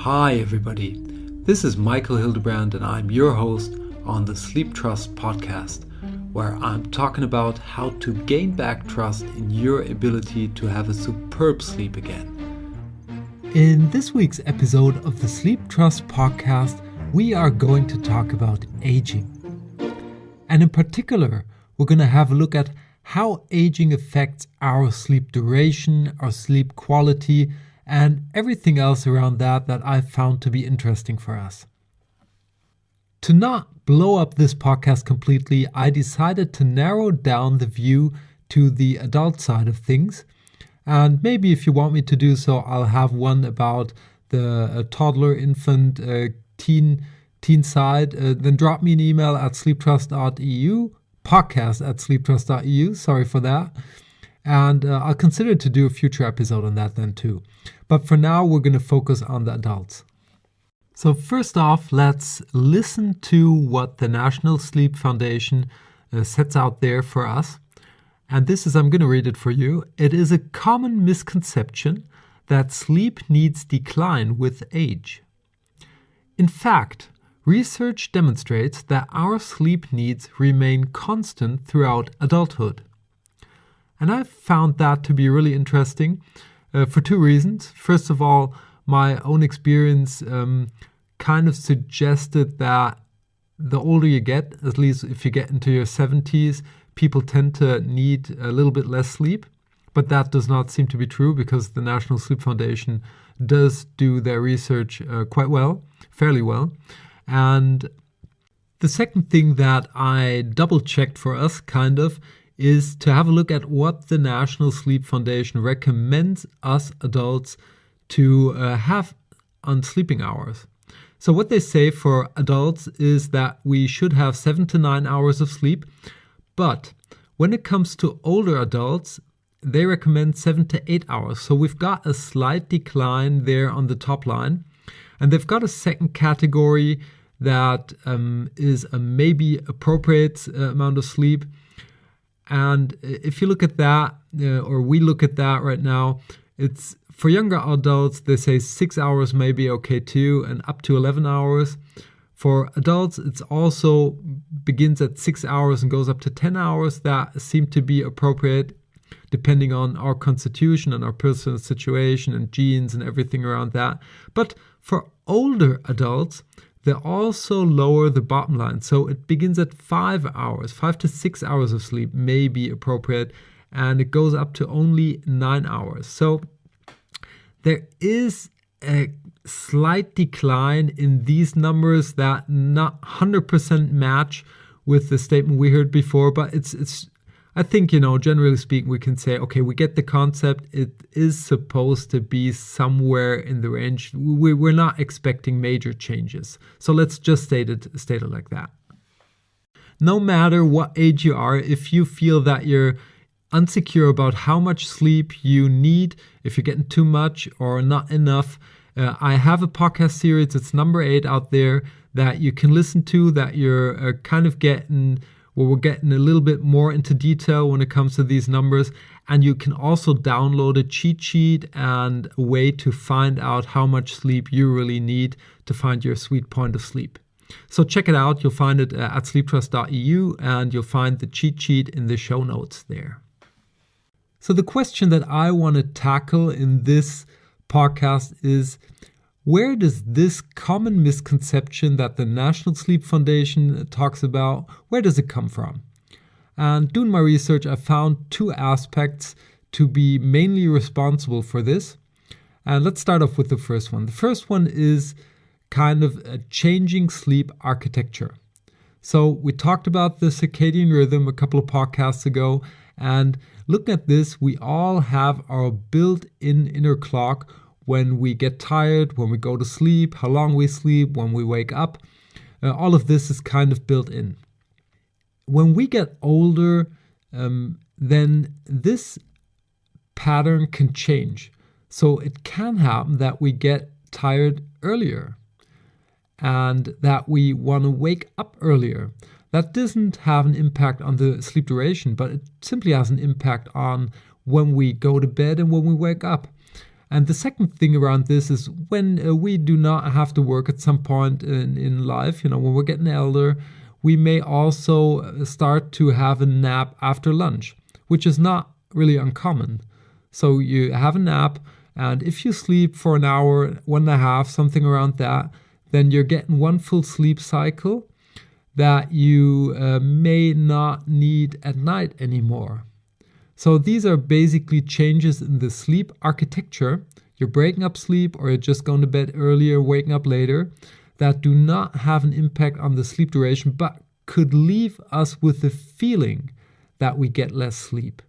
Hi everybody, this is Michael Hildebrand and I'm your host on the Sleeptrust podcast, where I'm talking about how to gain back trust in your ability to have a superb sleep again. In this week's episode of the Sleeptrust podcast, we are going to talk about aging. And in particular, we're going to have a look at how aging affects our sleep duration, our sleep quality, and everything else around that I've found to be interesting for us. To not blow up this podcast completely, I decided to narrow down the view to the adult side of things. And maybe if you want me to do so, I'll have one about the toddler, infant, teen side. Then drop me an email at sleeptrust.eu, podcast@sleeptrust.eu, sorry for that. And I'll consider to do a future episode on that then too. But for now, we're going to focus on the adults. So first off, let's listen to what the National Sleep Foundation sets out there for us. And this is, I'm going to read it for you. It is a common misconception that sleep needs decline with age. In fact, research demonstrates that our sleep needs remain constant throughout adulthood. And I've found that to be really interesting for two reasons. First of all, my own experience kind of suggested that the older you get, at least if you get into your 70s, people tend to need a little bit less sleep. But that does not seem to be true because the National Sleep Foundation does do their research quite well, fairly well. And the second thing that I double-checked for us, is to have a look at what the National Sleep Foundation recommends us adults to have on sleeping hours. So what they say for adults is that we should have 7 to 9 hours of sleep, but when it comes to older adults, they recommend 7 to 8 hours. So we've got a slight decline there on the top line, and they've got a second category that is a maybe appropriate amount of sleep. And if you look at that, or we look at that right now, it's for younger adults, they say 6 hours may be okay too, and up to 11 hours. For adults, it's also begins at 6 hours and goes up to 10 hours. That seem to be appropriate depending on our constitution and our personal situation and genes and everything around that. But for older adults, they also lower the bottom line. So it begins at 5 hours, 5 to 6 hours of sleep may be appropriate, and it goes up to only 9 hours. So there is a slight decline in these numbers that not 100% match with the statement we heard before, but it's I think, generally speaking, we can say, okay, we get the concept. It is supposed to be somewhere in the range. We're not expecting major changes. So let's just state it like that. No matter what age you are, if you feel that you're insecure about how much sleep you need, if you're getting too much or not enough, I have a podcast series, it's number 8 out there, that you can listen to, that you're kind of getting... We're getting a little bit more into detail when it comes to these numbers. And you can also download a cheat sheet and a way to find out how much sleep you really need to find your sweet point of sleep. So check it out. You'll find it at sleeptrust.eu, and you'll find the cheat sheet in the show notes there. So the question that I want to tackle in this podcast is, where does this common misconception that the National Sleep Foundation talks about, where does it come from? And doing my research, I found 2 aspects to be mainly responsible for this. And let's start off with the first one. The first one is kind of a changing sleep architecture. So we talked about the circadian rhythm a couple of podcasts ago. And looking at this, we all have our built-in inner clock when we get tired, when we go to sleep, how long we sleep, when we wake up. All of this is kind of built in. When we get older, then this pattern can change. So it can happen that we get tired earlier and that we want to wake up earlier. That doesn't have an impact on the sleep duration, but it simply has an impact on when we go to bed and when we wake up. And the second thing around this is when we do not have to work at some point in life, when we're getting elder, we may also start to have a nap after lunch, which is not really uncommon. So you have a nap, and if you sleep for an hour, 1.5, something around that, then you're getting one full sleep cycle that you may not need at night anymore. So these are basically changes in the sleep architecture. You're breaking up sleep, or you're just going to bed earlier, waking up later, that do not have an impact on the sleep duration, but could leave us with the feeling that we get less sleep.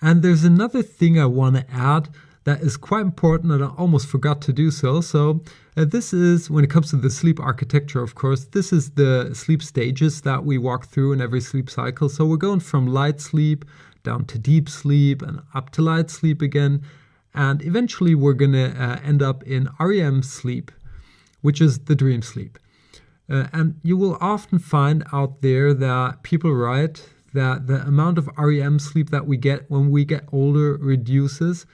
And there's another thing I want to add that is quite important, and I almost forgot to do so. So this is, when it comes to the sleep architecture, of course, this is the sleep stages that we walk through in every sleep cycle. So we're going from light sleep down to deep sleep and up to light sleep again. And eventually we're going to end up in REM sleep, which is the dream sleep. And you will often find out there that people write that the amount of REM sleep that we get when we get older reduces.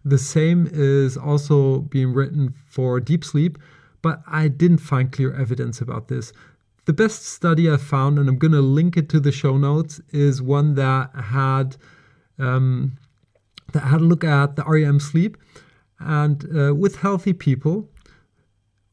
The same is also being written for deep sleep, but I didn't find clear evidence about this. The best study I found, and I'm going to link it to the show notes, is one that had a look at the REM sleep. And with healthy people,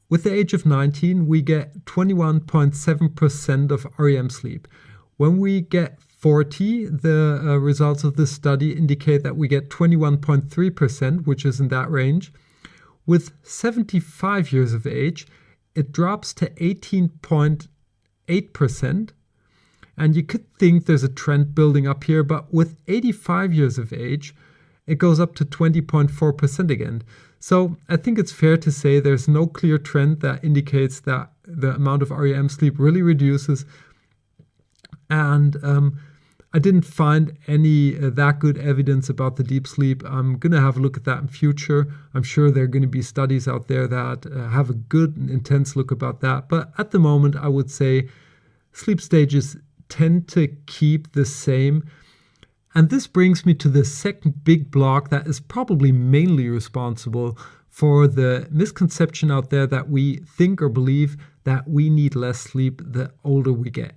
with the age of 19, we get 21.7% of REM sleep. When we get 40, the results of this study indicate that we get 21.3%, which is in that range. With 75 years of age, it drops to 18.8%. And you could think there's a trend building up here, but with 85 years of age, it goes up to 20.4% again. So I think it's fair to say there's no clear trend that indicates that the amount of REM sleep really reduces. And I didn't find any that good evidence about the deep sleep. I'm going to have a look at that in future. I'm sure there are going to be studies out there that have a good and intense look about that. But at the moment, I would say sleep stages tend to keep the same. And this brings me to the second big block that is probably mainly responsible for the misconception out there that we think or believe that we need less sleep the older we get.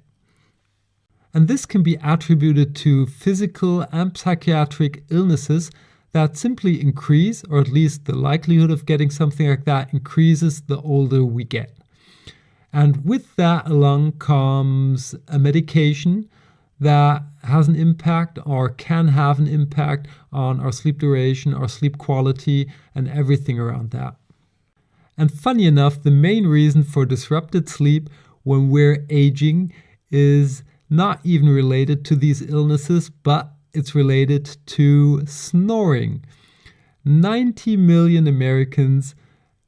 And this can be attributed to physical and psychiatric illnesses that simply increase, or at least the likelihood of getting something like that increases the older we get. And with that along comes a medication that has an impact or can have an impact on our sleep duration, our sleep quality, and everything around that. And funny enough, the main reason for disrupted sleep when we're aging is not even related to these illnesses, but it's related to snoring. 90 million Americans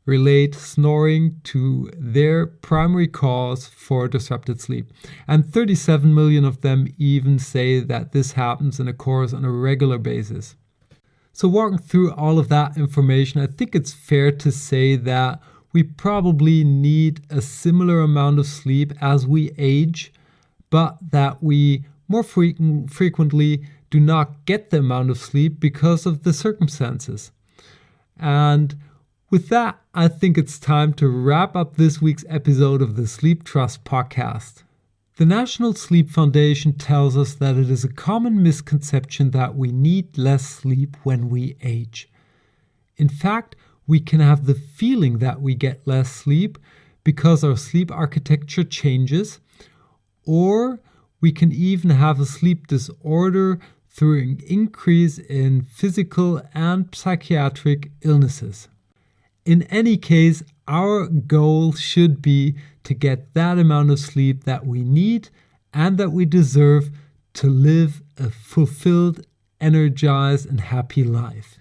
relate snoring to their primary cause for disrupted sleep. And 37 million of them even say that this happens and occurs on a regular basis. So walking through all of that information, I think it's fair to say that we probably need a similar amount of sleep as we age, but that we more frequently do not get the amount of sleep because of the circumstances. And with that, I think it's time to wrap up this week's episode of the Sleeptrust podcast. The National Sleep Foundation tells us that it is a common misconception that we need less sleep when we age. In fact, we can have the feeling that we get less sleep because our sleep architecture changes, or we can even have a sleep disorder through an increase in physical and psychiatric illnesses. In any case, our goal should be to get that amount of sleep that we need and that we deserve to live a fulfilled, energized, and happy life.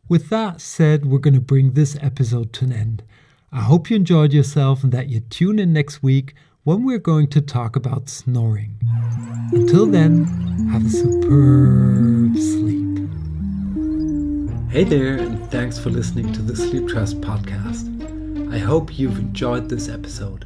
With that said, we're going to bring this episode to an end. I hope you enjoyed yourself and that you tune in next week when we're going to talk about snoring. Until then, have a superb sleep. Hey there, and thanks for listening to the Sleeptrust podcast. I hope you've enjoyed this episode.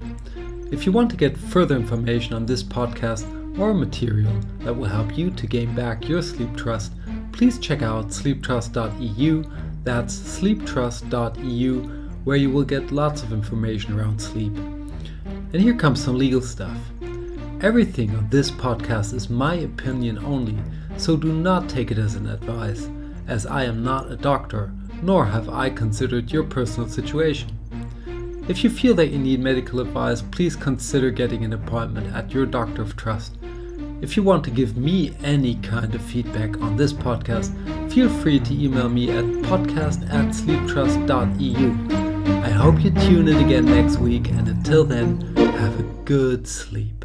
If you want to get further information on this podcast or material that will help you to gain back your sleep trust, please check out sleeptrust.eu. That's sleeptrust.eu, where you will get lots of information around sleep. And here comes some legal stuff. Everything on this podcast is my opinion only, so do not take it as an advice, as I am not a doctor, nor have I considered your personal situation. If you feel that you need medical advice, please consider getting an appointment at your doctor of trust. If you want to give me any kind of feedback on this podcast, feel free to email me at podcast@sleeptrust.eu. I hope you tune in again next week, and until then, have a good sleep.